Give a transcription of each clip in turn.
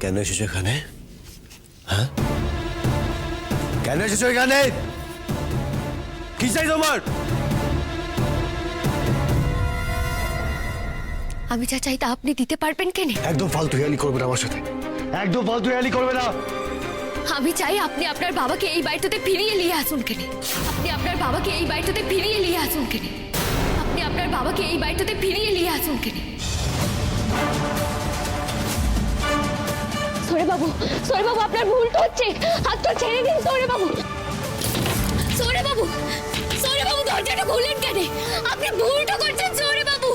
কেন এসেছো এখানে? হ্যাঁ, কেন এসেছো এখানে? কি চাই তোমার? আমি যা চাই তা আপনি দিতে পারবেন কেন? একদম ফালতু হেয়ালি করবে না আমার সাথে, একদম ফালতু হেয়ালি করবে না। আমি চাই আপনি আপনার বাবাকে এই বাড়িতে ফিরিয়ে নিয়ে আসুন কেন? আপনি আপনার বাবাকে এই বাড়িতে ফিরিয়ে নিয়ে আসুন কেন? আপনি আপনার বাবাকে এই বাড়িতে ফিরিয়ে নিয়ে আসুন কেন? সৌরে বাবু আপনার ভুল তো হচ্ছে, হাতটা ছেড়ে দিন সৌরে বাবু। সৌরে বাবু দরজাটা খুললেন কেন? আপনি ভুলটা করছেন সৌরে বাবু।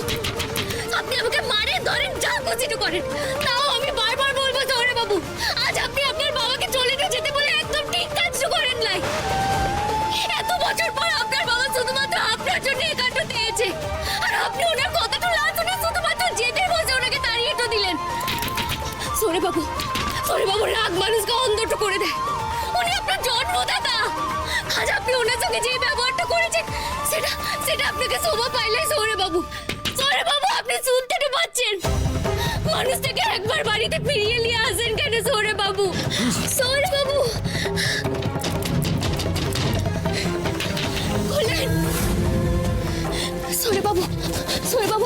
আপনি আমাকে মারেন, ধরেন, যা খুশি করেন, তাও আমি বারবার বলবো সৌরে বাবু, আজ আপনি আপনার বাবাকে চলে যেতে বলে একদম ঠিক কাজটা করেন নাই। এত বছর পর আপনার বাবা শুধুমাত্র আপনার জন্য একান্ত দিয়েছে, আর আপনি ওনার কথাটা না শুনে শুধুমাত্র জেদে বসে ওনাকে তাড়িয়ে তো দিলেন। সৌরে বাবু রাগ মানুষকে অন্ধট করে দেয়। উনি আপনার জন্মদাতা, আজ আপনি ওনার সঙ্গে যে ব্যবহারটা করেছেন সেটা আপনাকে শোভা পাইলে সৌরে বাবু আপনি শুনতে পাচ্ছেন? মানুষটাকে একবার বাড়িতে ফিরিয়ে নিয়ে আসেন কেন সৌরে বাবু? বলেন সৌরে বাবু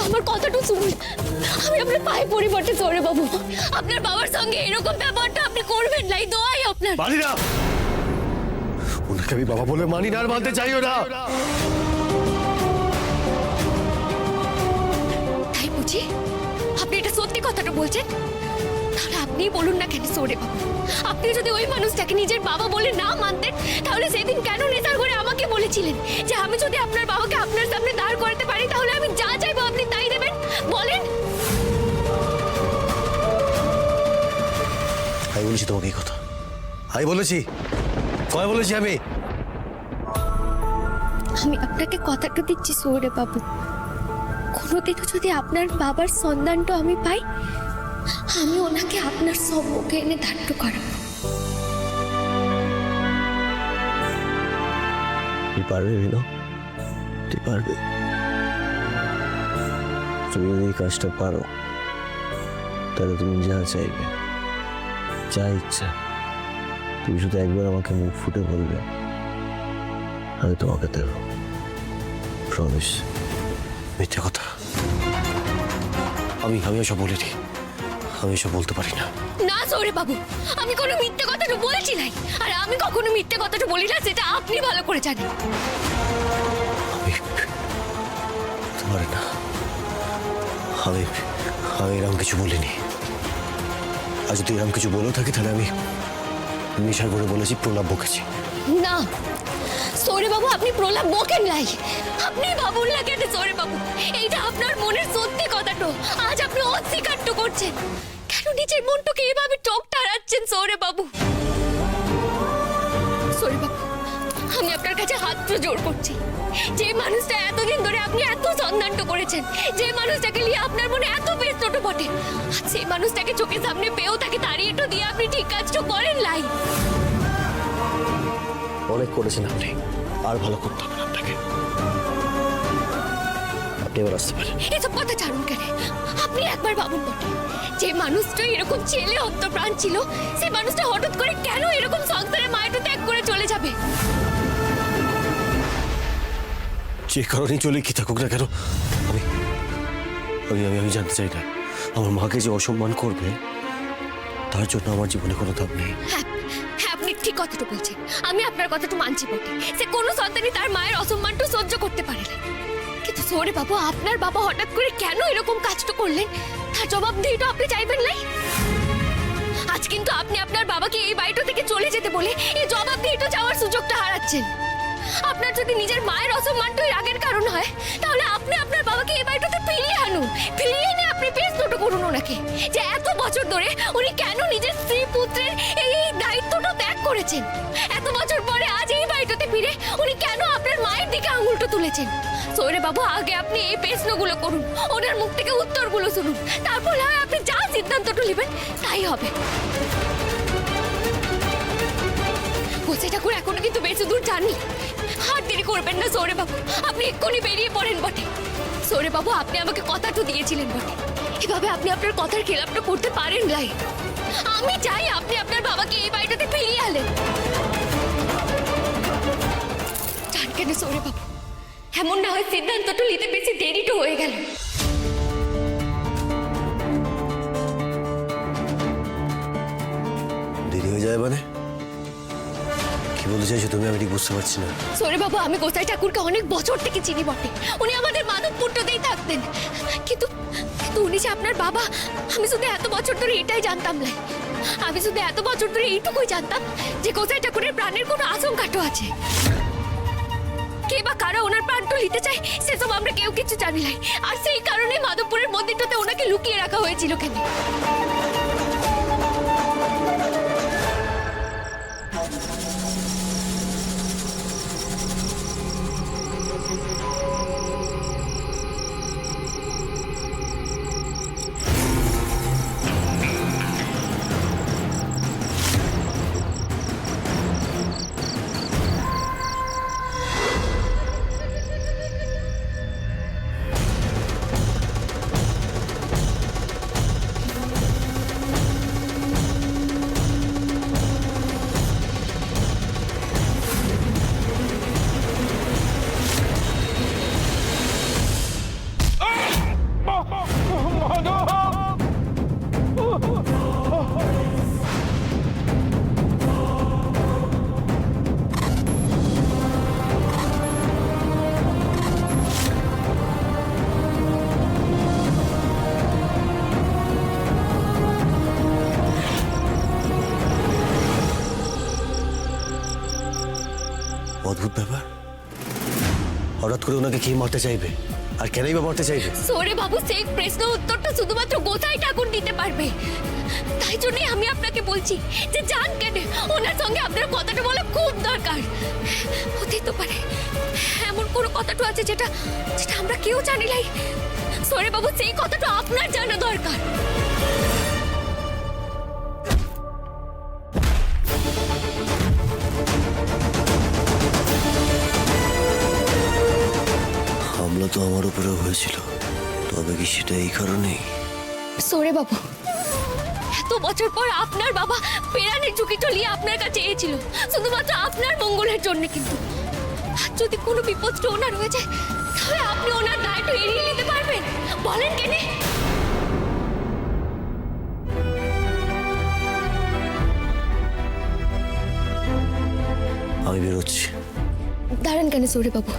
আমার কথাটা শুনুন। আমি আপনার পায়ে পরিবর্তে সৌরে বাবু, আপনার বাবার সঙ্গে এরকম ব্যবহারটা আপনি করবেন না, এই দোয়াই আপনার। মানি না, ওনাকে আমি বাবা বলে মানি না, আর মানতে চাইও না। তাই বুঝি আপনি এটা সত্যি কথাটা বলছেন? তাহলে আপনি বলুন না কেন সৌরে বাবু, আপনি যদি ওই মানুষটাকে নিজের বাবা বলে না মানতেন, তাহলে সেদিন কেন নেশার ঘরে আমাকে বলেছিলেন যে আমি যদি আপনার বাবাকে আপনার সামনে দাঁড় করাতে পারি তাহলে আমি যা চাইবো আপনি তাই দেবেন? বলেন। আমি বলেছি তোমাকে এই কথা? আমি বলেছি? কয় বলেছি আমি? আমি আপনাকে কথাটা দিচ্ছি সৌরে বাবু, কোনোদিনও যদি আপনার বাবার সন্ধানটা আমি পাই, আমি ওনাকে আপনার সম্মুখে এনে দাঁড় করাবো। তুই পারবে বিনো, তুই পারবে। তুমি যদি এই কাজটা পারো তাহলে তুমি যা চাইবে, যা ইচ্ছা, তুমি শুধু একবার আমাকে মুখ ফুটে বলবে, আমি তোমাকে দেব। প্রমিস। মিথ্যে কথা আমি এসব বলিনি, আমি এসব বলতে পারি না। না সৌরে বাবু, আমি কোনো মিথ্যে কথাটা বলছি নাই, আর আমি কখনো মিথ্যে কথাটা বলি না, সেটা আপনি ভালো করে জানেন। আমি তোমার না, আমি এরকম কিছু বলিনি। আর যদি এরকম কিছু বলেও থাকি তাহলে আমি নেশার করে বলেছি, প্রলাপ বকেছি। না সৌরে বাবু, আপনি প্রলাপ বকেন নাই, আপনি ভাবুন না কেন সৌরে বাবু, এইটা আপনার মনের সত্যি কথাটা আজ আপনি অস্বীকার করছেন। কেন নিজের মনটাকে এভাবে টক টাড়াচ্ছেন সৌরে বাবু? সৌরে বাবু, আমি আপনার কাছে হাত জোর করছি, যে মানুষটা এতদিন ধরে আপনি এত সন্ধান করেছেন, যে মানুষটাকে নিয়ে আপনার মনে এত বেস্তট বটে, আজ সেই মানুষটাকে চোখের সামনে পেয়েও তাকে তাড়িয়ে তো দিয়ে আপনি ঠিক কাজটা করেন নাই। অনেক করেছেন আপনি, আর ভালো করতে হবে আপনাকে। আপনি এবার আসতে পারেন। এসব কথা ছাড়ুন কেন? আপনি একবার ভাবুন বটে, যে মানুষটা এরকম ছেলে হত্যপ্রাণ ছিল, সেই মানুষটা হঠাৎ করে কেন এরকম সংসারে মায়াটা ত্যাগ করে চলে যাবে? যে কারণে চলে কি থাকুক না কেন, আমি আমি আমি জানতে চাই না। আমার মাকে যে অসম্মান করবে তার জন্য আমার জীবনে কোনো দাম নেই। হ্যাঁ, আপনি ঠিক কথাটা বলছেন, আমি আপনার কথাটা মানছি বটে, সে কোনো সন্তানই তার মায়ের অসম্মানটা সহ্য করতে পারে না। কিন্তু সৌরে বাবু, আপনার বাবা হঠাৎ করে কেন এরকম কাজটা করলেন, তার জবাবদিহিটা আপনি চাইবেন নাই? আজ কিন্তু আপনি আপনার বাবাকে এই বাড়িটা থেকে চলে যেতে বলে এই জবাবদিহিটা চাওয়ার সুযোগটা হারাচ্ছেন। আপনার যদি নিজের মায়ের অসম্মানটাই রাগের কারণ হয়, তাহলে আপনি আপনার বাবাকে এই বাড়িটাতে ফিরিয়ে আনুন, ফিরিয়ে এনে আপনি বেশ ছোট করুন ওনাকে, যে এত বছর ধরে উনি কেন নিজের স্ত্রী পুত্রের এই দায়িত্বটা ত্যাগ করেছেন। এত বছর পরে আজ এই বাড়িটাতে ফিরে উনি কেন আপনার মায়ের দিকে আঙুলটা তুলেছেন। সৌরে বাবু, আগে আপনি এই প্রশ্নগুলো করুন, ওনার মুখ থেকে উত্তরগুলো শুনুন, তারপর হয় আপনি যা সিদ্ধান্ত সিদ্ধান্তটা নেবেন তাই হবে। গোসাই ঠাকুর এখনো কিন্তু বেশি দূর যাননি। আর দেরি করবেন না সৌরে বাবু, আপনি এক্ষুনি বেরিয়ে পড়েন বটে। সৌরে বাবু, আপনি আমাকে কথাটা দিয়েছিলেন বটে, এভাবে আপনি আপনার কথার খেলাপটা করতে পারেন নাই। আমি চাই আপনি আপনার বাবাকে এই বাড়িটাতে ফিরিয়ে আনেন। জান কেন সৌরে বাবু, এমন না হয় সিদ্ধান্তটা নিতে বেশি দেরিটা হয়ে গেল। দেরি হয়ে যায় মানে? কি বলতে চাইছো তুমি? আমি ঠিক বুঝতে পারছি না। সৌরে বাবু, আমি গোসাই ঠাকুরকে অনেক বছর থেকে চিনি বটে। উনি আমাদের মাধবপুরটাতেই থাকতেন, কিন্তু উনি যে আপনার বাবা আমি শুধু এত বছর ধরে এটাই জানতাম না। আমি শুধু এত বছর ধরে এইটুকুই জানতাম যে গোসাই ঠাকুরের প্রাণের কোনো আশঙ্কাটো আছে। কে বা কারা ওনার প্রাণটা নিতে চায় সেসব আমরা কেউ কিছু জানি নাই। আর সেই কারণে মাধবপুরের মন্দিরটাতে ওনাকে লুকিয়ে রাখা হয়েছিল। কেন? অদ্ভুত ব্যাপার, হঠাৎ করে ওনাকে কি মারতে চাইবে আর কেনই বা মারতে চাইবে? সৌরে বাবু, সেই প্রশ্ন উত্তরটা শুধুমাত্র গোসাই ঠাকুর দিতে পারবে। তাই জন্যই আমি আপনাকে বলছি যে জান কেন, ওনার সঙ্গে আপনার কথাটা বলা খুব দরকার। হতেই তো পারে এমন কোনো কথাটা আছে যেটা যেটা আমরা কেউ জানি নাই। সৌরে বাবু, সেই কথাটা আপনার জানা দরকার। হামলা তো আমার উপরেও হয়েছিল, তবে কি সেটা এই কারণেই? সৌরে বাবু, এত বছর পর আপনার বাবা প্রাণের ঝুঁকিটা নিয়ে আপনার কাছে এসেছিল শুধুমাত্র আপনার মঙ্গলের জন্য। কিন্তু আর যদি কোনো বিপদটা ওনার হয়ে যায় তাহলে আপনি ওনার দায়টা এড়িয়ে নিতে পারবেন? বলেন কেন? আমি বেরোচ্ছি। দাঁড়ান কেন সৌরে বাবু,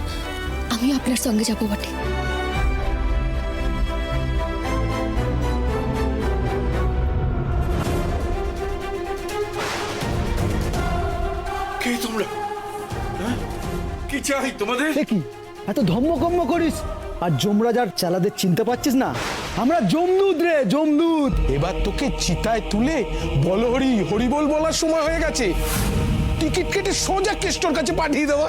আমি আপনার সঙ্গে যাবো বটে। কে তোমরা? হ্যাঁ? কি চাই তোমাদের? কি এত ধম্মকম্ম করিস? আর যমরাজার চালাদের চিনতে পারছিস না? আমরা যমদূত রে, যমদূত। এবার তোকে চিতায় তুলে বলহরি হরিবোল বলার সময় হয়ে গেছে। টিকিট কেটে সোজা কেষ্টর কাছে পাঠিয়ে দেবো।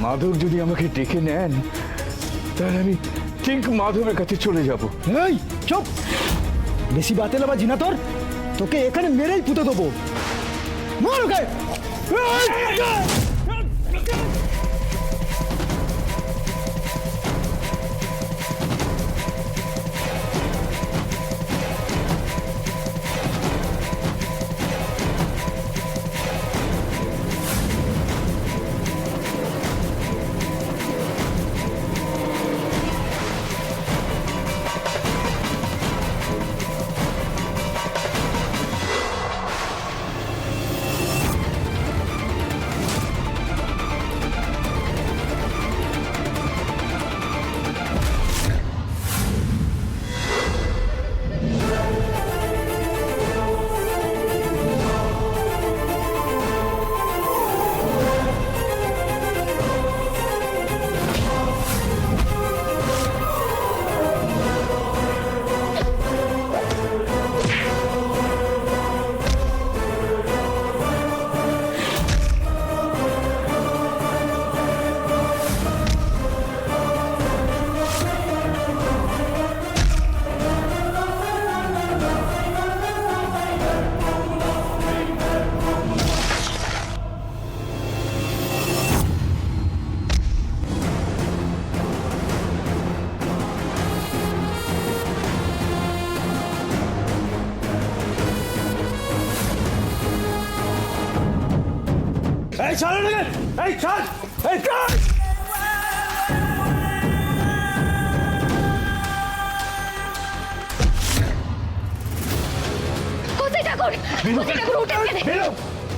মাধব যদি আমাকে ডেকে নেন তাহলে আমি ঠিক মাধবের কাছে চলে যাব। এই চুপ, বেশি বাতেলা বাজি না তোর, তোকে এখানে মেরেই পুঁতে দেবো। মার ওকে। এই ছাড় ওনাকে! এই ছাড়! এই ছাড়! কোথায় ঠাকুর? কোথায় ঠাকুর? উঠেন কেন? বেরো!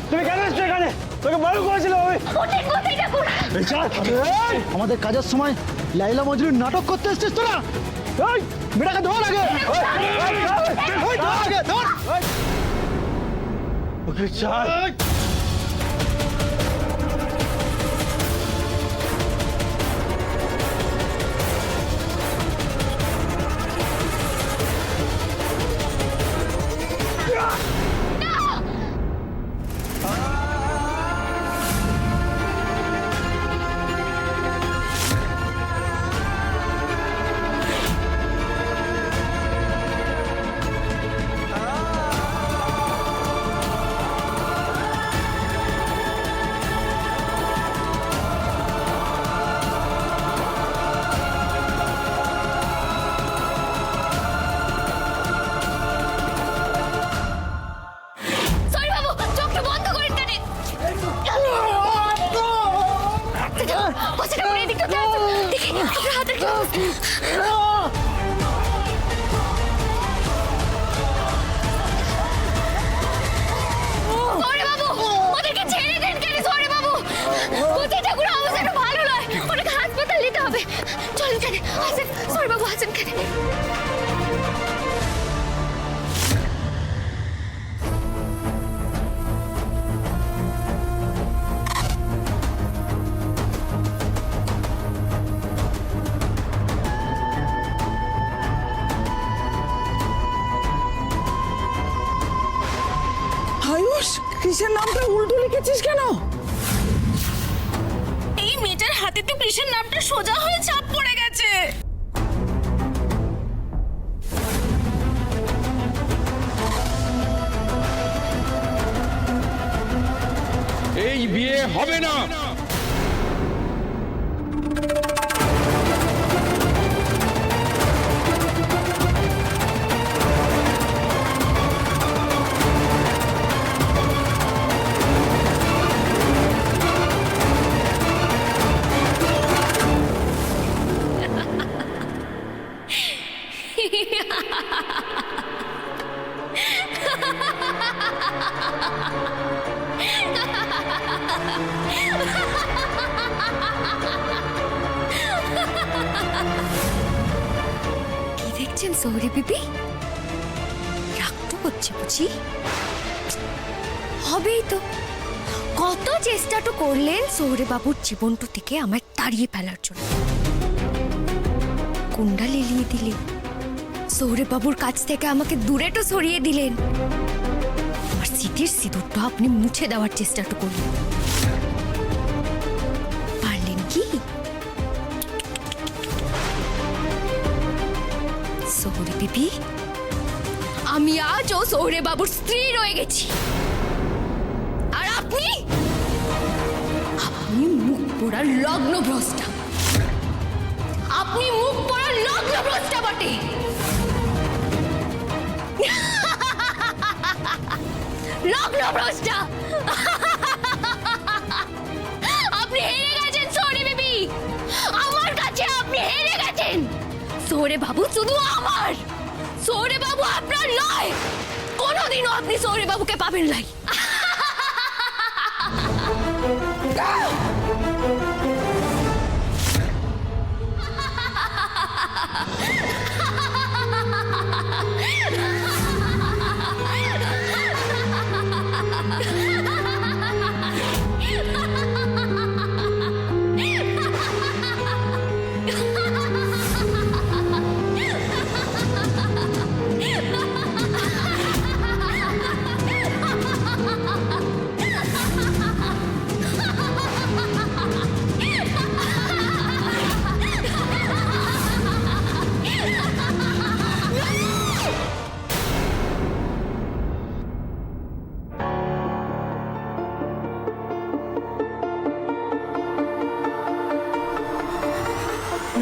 তুমি কেন এসছো এখানে? তোকে বারণ করেছিলাম আমি। ওঠেন, কোথায় ঠাকুর? এই ছাড়! এই! আমাদের কাজের সময় লাইলা মজনুর নাটক করতে এসেছিস তোরা? এই মেয়েটাকে ধর আগে! এই, ধর আগে, ধর! ওকে ছাড়! সরি বাবু, চোখটা বন্ধ করেন কেন? কোথায় ঠাকুর? এদিকটা দেখো। দেখি আপনার হাতের কি অবস্থা? সরি বাবু, ওদেরকে ছেড়ে দেন কেন? সরি বাবু, কোথায় ঠাকুর? অবস্থাটা ভালো নয়, ওনাকে হাসপাতাল নিতে হবে। চলুন কেন? আসেন। সরি বাবু, আসেন কেন? আয়ুষ, কিসের নামটা উল্টো লিখেছিস কেন? এই মেয়েটার হাতে তো কৃষ্ণের নামটা সোজা হয়ে ছাপ পড়ে গেছে। এই বিয়ে হবে না। কি দেখছেন সৌরি বিবি? রাগ তো হচ্ছে বুঝি? হবেই তো। কত চেষ্টা তো করলেন সৌরে বাবুর জীবনটা থেকে আমায় তাড়িয়ে ফেলার জন্য। কুন্ডা লিলিয়ে দিলেন, সৌরে বাবুর কাছ থেকে আমাকে দূরে তো সরিয়ে দিলেন। আমার সিটির সিঁদুরটা আপনি মুছে দেওয়ার চেষ্টাটা করলেন, পারলেন কি? সৌরি বিবি, আমি আজও সৌরে বাবুর স্ত্রী রয়ে গেছি। আর আপনি আপনি মুখ পোড়ার লগ্ন ভ্রষ্টা। আপনি মুখ পোড়ার লগ্ন ভ্রষ্টা বটে। লগ্ন ভ্রষ্টা। আপনি হেরে গেছেন সৌরি বিবি, আমার কাছে আপনি হেরে গেছেন। সৌরে বাবু শুধু আমার, সৌরে বাবু আপনার নয়। কোনোদিনও আপনি সৌরে বাবুকে পাবেন নাই।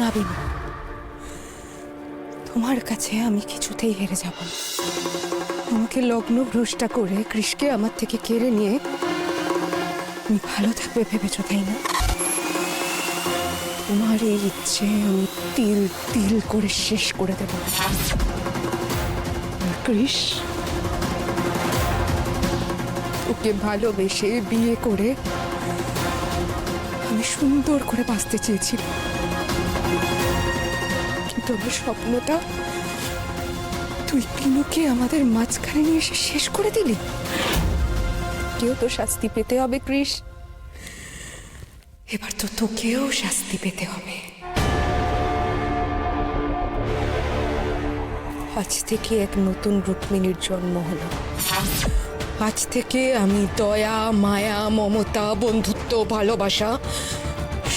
নাবিন, তোমার কাছে আমি কিছুতেই হেরে যাব না। আমাকে লগ্ন ভ্রষ্টা করে কৃষকে আমার থেকে কেড়ে নিয়ে তুমি ভালো থাকবে ভেবেছো, তাই না? তোমার এই ইচ্ছে আমি তিল তিল করে শেষ করে দেব। কৃষ, ওকে ভালোবেসে বিয়ে করে আমি সুন্দর করে বাঁচতে চেয়েছিলাম, কিন্তু আমার স্বপ্নটা তুই পিনুকে আমাদের মাঝখানে নিয়ে এসে শেষ করে দিলি। কেউ তো শাস্তি পেতে হবে কৃষ, এবার তো তোকেও শাস্তি পেতে হবে। আজ থেকে এক নতুন রুক্মিণীর জন্ম হলো। আজ থেকে আমি দয়া, মায়া, মমতা, বন্ধুত্ব, ভালোবাসা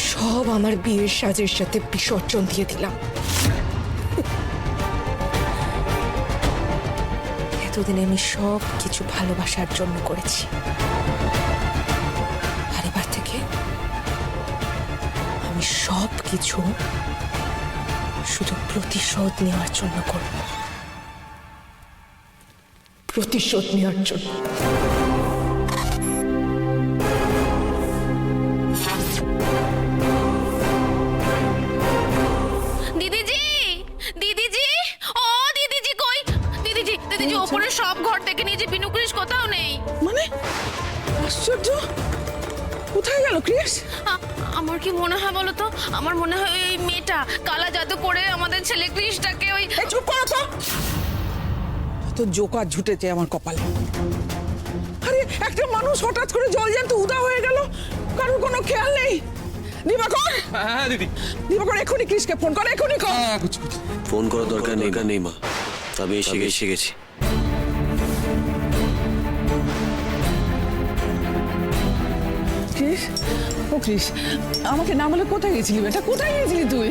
সব আমার বিয়ের সাজের সাথে বিসর্জন দিয়ে দিলাম। এতদিন আমি সব কিছু ভালোবাসার জন্য করেছি, আর এবার থেকে আমি সব কিছু শুধু প্রতিশোধ নেওয়ার জন্য করব। প্রতিশোধ নেওয়ার জন্য। দিদিজি, দিদিজি, ও দিদিজি কই? দিদিজি, দিদিজি ওপরে সব ঘর থেকে নিয়েছি, বিনু কৃষ কোথাও নেই। মানে আশ্চর্য, কোথায় গেল কৃষ? আমার কি মনে হয় বলো তো? আমার মনে হয় ওই মেয়েটা কালা জাদু করে আমাদের ছেলে কৃষটাকে ওই এই চুপ করো তো। তো জোকার ঝুটেছে আমার কপালে। আরে একটা মানুষ হঠাৎ করে জল জ্যান্ত উদা হয়ে গেল, কারোর কোনো খেয়াল নেই। দিবাকর, হ্যাঁ দিদি। দিবাকর এখনই কৃষকে ফোন করে, এখনই কর। হ্যাঁ কুচি কুচি। ফোন করার দরকার নেই মা, আমি এসে গেছি। কৃষ, ও কৃষ, আমাকে না বলে কোথায় গেছিলি বেটা? কোথায় গেছিলি তুই?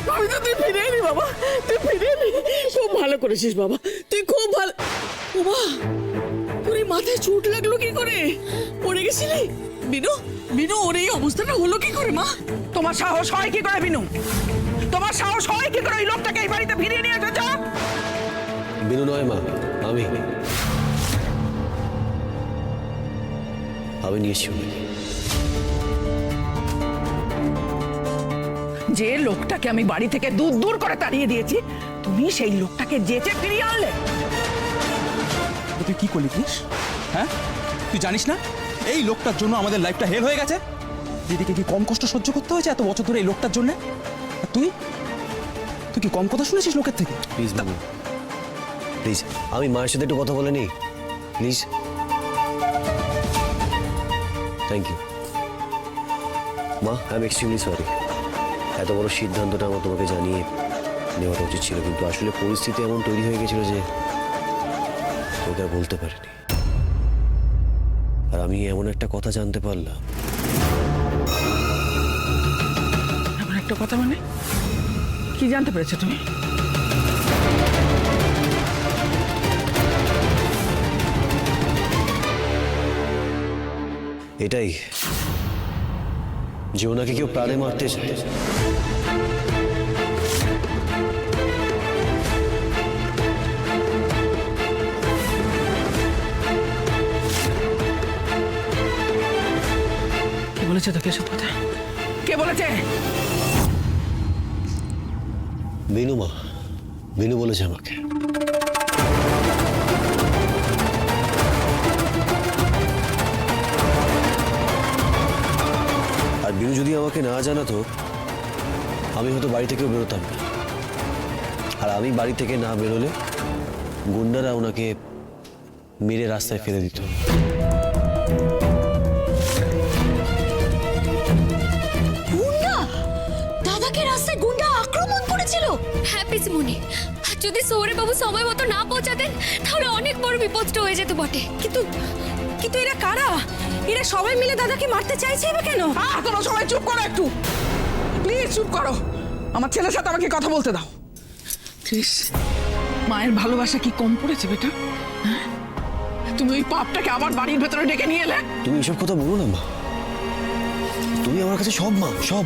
কবিতা, তুই ফিরে এলি বাবা, তুই ফিরে এলি, খুব ভালো করেছিস বাবা, তুই খুব ভালো। বাবা, তোর এই মাথায় চোট লাগলো কি করে? পড়ে গেছিলি? বিনু, বিনু ওর এই অবস্থাটা হলো কি করে মা? তোমার সাহস হয় কি করে বিনু? তোমার সাহস হয় কি করে এই লোকটাকে এই বাড়িতে ফিরিয়ে নিয়ে আসা? যা। বিনু নয় মা, আমি নিয়েছি ওনাকে। যে লোকটাকে আমি বাড়ি থেকে দূর দূর করে তাড়িয়ে দিয়েছি, তুমি সেই লোকটাকে যেচে ফিরিয়ে আনলে। তুই কি করলি কৃষ? হ্যাঁ, তুই জানিস না এই লোকটার জন্য আমাদের লাইফটা হেল হয়ে গেছে? দিদিকে কি কম কষ্ট সহ্য করতে হয়েছে এত বছর ধরে এই লোকটার জন্য? আর তুই কি কম কথা শুনেছিস লোকের থেকে? প্লিজ বাবু, প্লিজ আমি মায়ের সাথে একটু কথা বলে নিই প্লিজ। থ্যাংক ইউ মা, আই এম এক্সট্রিমলি সরি। এত বড় সিদ্ধান্তটা আমার তোমাকে জানিয়ে নেওয়াটা উচিত ছিল, কিন্তু আসলে পরিস্থিতি এমন তৈরি হয়ে গেছিল যে তোকে আর বলতে পারিনি। আর আমি এমন একটা কথা জানতে পারলাম। এমন একটা কথা মানে কি জানতে পেরেছো তুমি? এটাই যে ওনাকে কেউ প্রাণে মারতে চায়। কে বলেছে তোকে এসব কথা? কে বলেছে? বিনু মা, বিনু বলেছে আমাকে। আর বিনু যদি আমাকে না জানাতো, আমি হয়তো বাড়ি থেকেও বেরোতাম না। আর আমি বাড়ি থেকে না বেরোলে গুন্ডারা ওনাকে মেরে রাস্তায় ফেলে দিত। হ্যাঁ পিসিমণি, আর যদি সৌরবাবু সময় মতো না পৌঁছাতেন তাহলে অনেক বড় বিপদটা হয়ে যেত বটে। কিন্তু কিন্তু এরা কারা? এরা সবাই মিলে দাদাকে মারতে চাইছে বা কেন? তোমরা সবাই চুপ করো একটু, প্লিজ চুপ করো। আমার ছেলের সাথে আমাকে কথা বলতে দাও। ক্রিস, মায়ের ভালোবাসা কি কম পড়েছে বেটা? হ্যাঁ? তুমি ওই পাপটাকে আবার বাড়ির ভেতরে ডেকে নিয়ে এলে। তুমি এসব কথা বলো না মা, তুমি আমার কাছে সব মা, সব।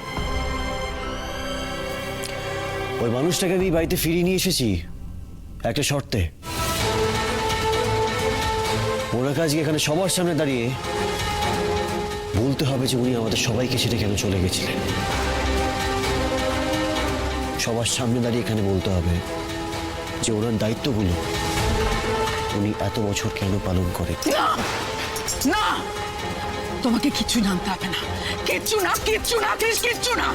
ওই মানুষটাকে আমি বাড়িতে ফিরিয়ে নিয়ে এসেছি একটা শর্তে। ওনাকে আজকে এখানে সবার সামনে দাঁড়িয়ে বলতে হবে যে উনি আমাদের সবাইকে সেটা কেন চলে গেছিলেন। সবার সামনে দাঁড়িয়ে এখানে বলতে হবে যে ওনার দায়িত্বগুলো উনি এত বছর কেন পালন করে। না না, তোমাকে কিছু জানতে হবে না, কিচ্ছু না, কিচ্ছু না, ক্রিস, কিচ্ছু না।